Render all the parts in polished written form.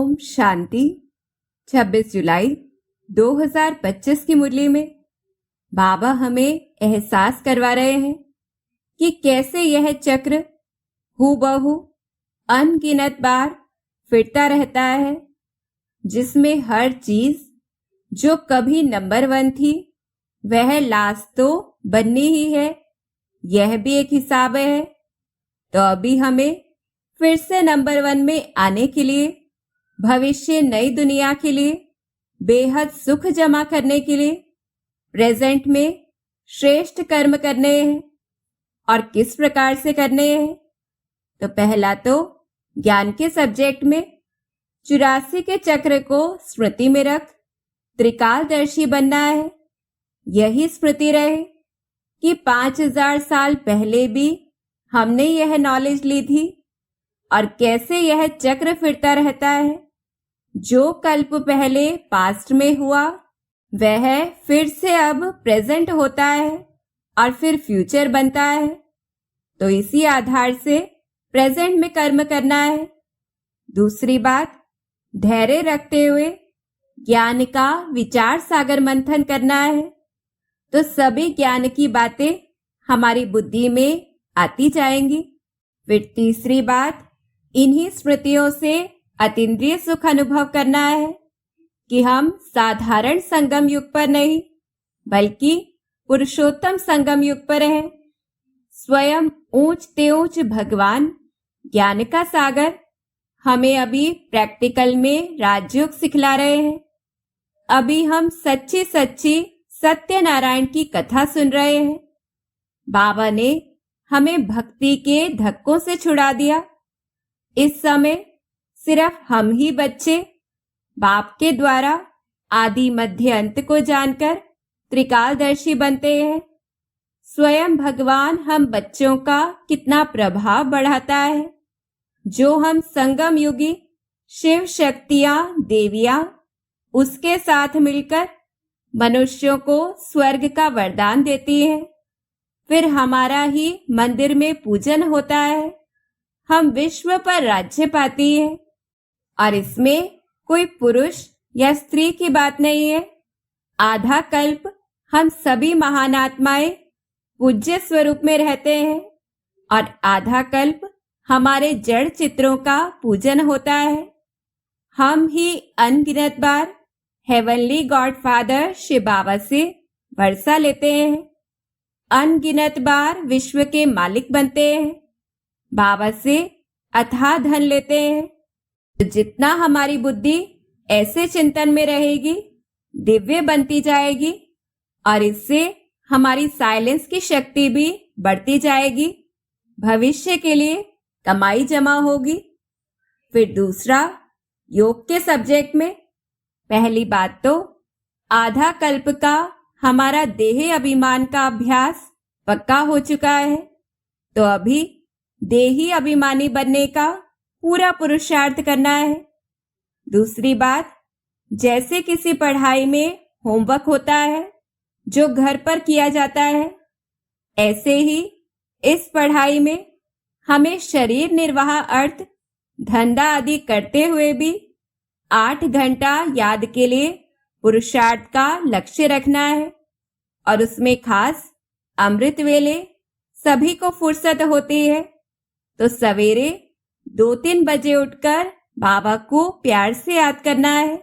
ओम शांति। 26 जुलाई 2025 की मुरली में बाबा हमें एहसास करवा रहे हैं कि कैसे यह चक्र हूबहू अनगिनत बार फिरता रहता है, जिसमें हर चीज जो कभी नंबर 1 थी वह लास्ट तो बननी ही है। यह भी एक हिसाब है। तो अभी हमें फिर से नंबर 1 में आने के लिए, भविष्य नई दुनिया के लिए, बेहद सुख जमा करने के लिए प्रेजेंट में श्रेष्ठ कर्म करने हैं। और किस प्रकार से करने हैं? तो पहला तो ज्ञान के सब्जेक्ट में 84 के चक्र को स्मृति में रख त्रिकालदर्शी बनना है। यही स्मृति रहे कि 5000 साल पहले भी हमने यह नॉलेज ली थी और कैसे यह चक्र फिरता रहता है। जो कल्प पहले पास्ट में हुआ वह फिर से अब प्रेजेंट होता है और फिर फ्यूचर बनता है। तो इसी आधार से प्रेजेंट में कर्म करना है। दूसरी बात, धैर्य रखते हुए ज्ञान का विचार सागर मंथन करना है, तो सभी ज्ञान की बातें हमारी बुद्धि में आती जाएंगी। फिर तीसरी बात, इन्हीं स्मृतियों से अतीन्द्रिय सुख अनुभव करना है कि हम साधारण संगम युग पर नहीं बल्कि पुरुषोत्तम संगम युग पर हैं। स्वयं ऊंचते ऊंच भगवान ज्ञान का सागर हमें अभी प्रैक्टिकल में राजयोग सिखला रहे हैं। अभी हम सच्ची सच्ची सत्यनारायण की कथा सुन रहे हैं। बाबा ने हमें भक्ति के धक्कों से छुड़ा दिया। इस समय सिर्फ हम ही बच्चे बाप के द्वारा आदि मध्य अंत को जानकर त्रिकालदर्शी बनते हैं। स्वयं भगवान हम बच्चों का कितना प्रभाव बढ़ाता है। जो हम संगम युगी शिव शक्तियां देवियां उसके साथ मिलकर मनुष्यों को स्वर्ग का वरदान देती हैं। फिर हमारा ही मंदिर में पूजन होता है। हम विश्व पर राज्य पाती है। और इसमें कोई पुरुष या स्त्री की बात नहीं है। आधा कल्प हम सभी महान आत्माएं पूज्य स्वरूप में रहते हैं और आधा कल्प हमारे जड़ चित्रों का पूजन होता है। हम ही अनगिनत बार हेवनली गॉड फादर शिव बाबा से वर्षा लेते हैं। अनगिनत बार विश्व के मालिक बनते हैं। बाबा से अथाह धन लेते हैं। तो जितना हमारी बुद्धि ऐसे चिंतन में रहेगी दिव्य बनती जाएगी और इससे हमारी साइलेंस की शक्ति भी बढ़ती जाएगी। भविष्य के लिए कमाई जमा होगी। फिर दूसरा, योग के सब्जेक्ट में पहली बात तो आधा कल्प का हमारा देह अभिमान का अभ्यास पक्का हो चुका है। तो अभी देही अभिमानी बनने का पूरा पुरुषार्थ करना है। दूसरी बात, जैसे किसी पढ़ाई में होमवर्क होता है जो घर पर किया जाता है, ऐसे ही इस पढ़ाई में हमें शरीर निर्वाह अर्थ धंधा आदि करते हुए भी 8 घंटा याद के लिए पुरुषार्थ का लक्ष्य रखना है। और उसमें खास अमृत वेले सभी को फुर्सत होती है, तो सवेरे 2-3 बजे उठकर बाबा को प्यार से याद करना है।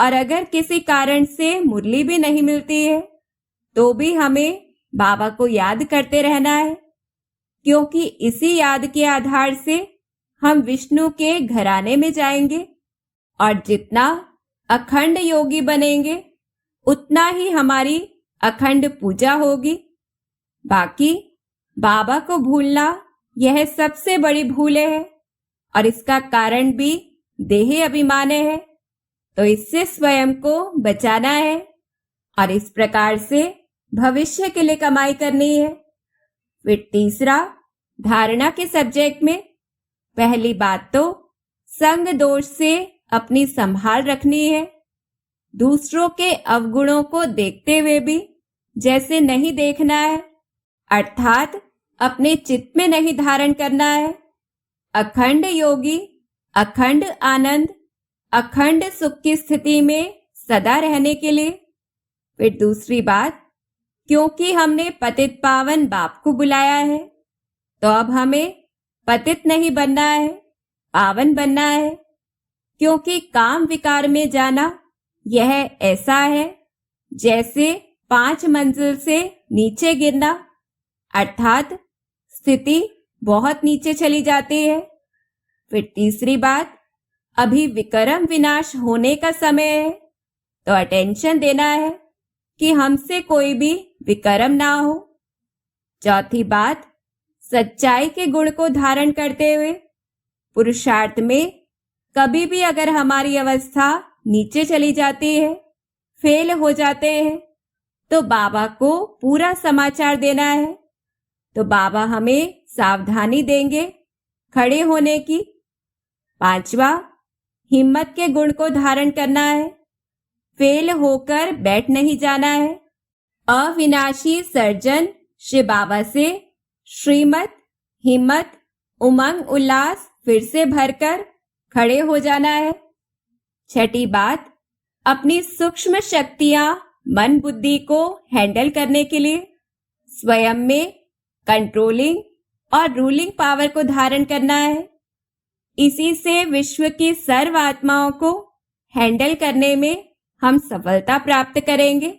और अगर किसी कारण से मुरली भी नहीं मिलती है तो भी हमें बाबा को याद करते रहना है, क्योंकि इसी याद के आधार से हम विष्णु के घराने में जाएंगे। और जितना अखंड योगी बनेंगे उतना ही हमारी अखंड पूजा होगी। बाकी बाबा को भूलना यह सबसे बड़ी भूल है और इसका कारण भी देह अभिमान है। तो इससे स्वयं को बचाना है और इस प्रकार से भविष्य के लिए कमाई करनी है। फिर तीसरा, धारणा के सब्जेक्ट में पहली बात तो संग दोष से अपनी संभाल रखनी है। दूसरों के अवगुणों को देखते हुए भी जैसे नहीं देखना है, अर्थात अपने चित्त में नहीं धारण करना है। अखंड योगी, अखंड आनंद अखंड सुख की स्थिति में सदा रहने के लिए। फिर दूसरी बात, क्योंकि हमने पतित पावन बाप को बुलाया है, तो अब हमें पतित नहीं बनना है, पावन बनना है। क्योंकि काम विकार में जाना यह ऐसा है जैसे 5 मंजिल से नीचे गिरना, अर्थात स्थिति बहुत नीचे चली जाती है। फिर तीसरी बात, अभी विकर्म विनाश होने का समय है, तो अटेंशन देना है कि हमसे कोई भी विकर्म ना हो। चौथी बात, सच्चाई के गुण को धारण करते हुए पुरुषार्थ में कभी भी अगर हमारी अवस्था नीचे चली जाती है, फेल हो जाते हैं, तो बाबा को पूरा समाचार देना है। तो बाबा हमें सावधानी देंगे खड़े होने की। पांचवा, हिम्मत के गुण को धारण करना है, फेल होकर बैठ नहीं जाना है। अविनाशी सर्जन श्री बाबा से श्रीमत, हिम्मत, उमंग उल्लास फिर से भरकर खड़े हो जाना है। छठी बात, अपनी सूक्ष्म शक्तियां मन बुद्धि को हैंडल करने के लिए स्वयं में कंट्रोलिंग और रूलिंग पावर को धारण करना है। इसी से विश्व की सर्व आत्माओं को हैंडल करने में हम सफलता प्राप्त करेंगे।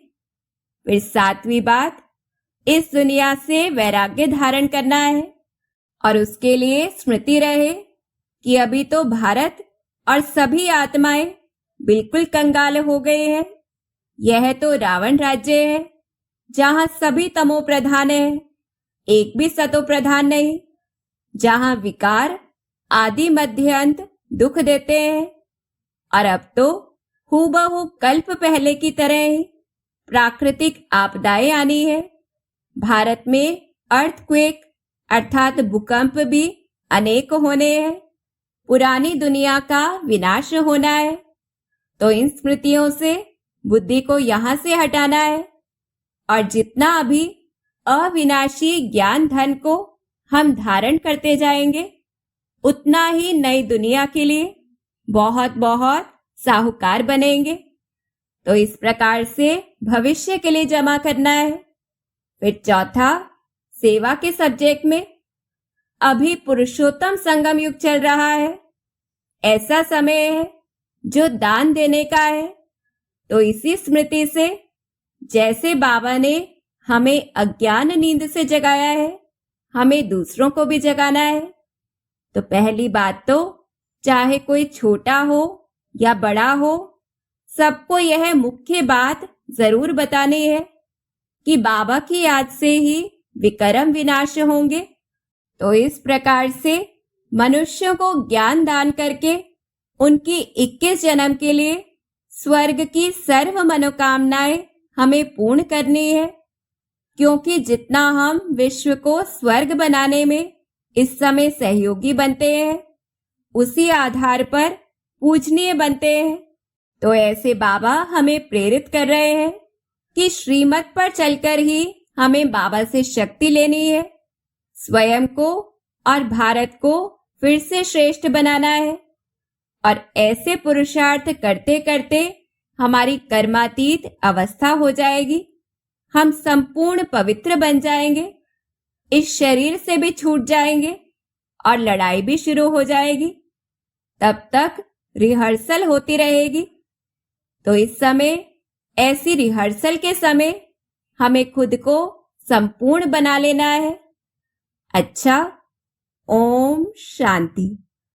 फिर सातवीं बात, इस दुनिया से वैराग्य धारण करना है और उसके लिए स्मृति रहे कि अभी तो भारत और सभी आत्माएं बिल्कुल कंगाल हो गए हैं। यह तो रावण राज्य है जहां सभी तमो प्रधान है, एक भी सतो प्रधान नहीं, जहां विकार आदि मध्य अंत दुख देते हैं। और अब तो हूबहू कल्प पहले की तरह ही प्राकृतिक आपदाएं आनी है। भारत में अर्थक्वेक अर्थात भूकंप भी अनेक होने हैं। पुरानी दुनिया का विनाश होना है। तो इन स्मृतियों से बुद्धि को यहां से हटाना है और जितना अभी अविनाशी ज्ञान धन को हम धारण करते जाएंगे, उतना ही नई दुनिया के लिए बहुत बहुत साहूकार बनेंगे। तो इस प्रकार से भविष्य के लिए जमा करना है। फिर चौथा, सेवा के सब्जेक्ट में अभी पुरुषोत्तम संगम युग चल रहा है। ऐसा समय है जो दान देने का है। तो इसी स्मृति से जैसे बाबा ने हमें अज्ञान नींद से जगाया है, हमें दूसरों को भी जगाना है। तो पहली बात तो चाहे कोई छोटा हो या बड़ा हो, सबको यह मुख्य बात जरूर बतानी है कि बाबा की याद से ही विकर्म विनाश होंगे। तो इस प्रकार से मनुष्यों को ज्ञान दान करके उनकी 21 जन्म के लिए स्वर्ग की सर्व मनोकामनाएं हमें पूर्ण करनी है। क्योंकि जितना हम विश्व को स्वर्ग बनाने में इस समय सहयोगी बनते हैं, उसी आधार पर पूजनीय बनते हैं। तो ऐसे बाबा हमें प्रेरित कर रहे हैं कि श्रीमत पर चलकर ही हमें बाबा से शक्ति लेनी है, स्वयं को और भारत को फिर से श्रेष्ठ बनाना है। और ऐसे पुरुषार्थ करते करते हमारी कर्मातीत अवस्था हो जाएगी, हम संपूर्ण पवित्र बन जाएंगे, इस शरीर से भी छूट जाएंगे और लड़ाई भी शुरू हो जाएगी। तब तक रिहर्सल होती रहेगी। तो इस समय, ऐसी रिहर्सल के समय हमें खुद को संपूर्ण बना लेना है। अच्छा, ओम शांति।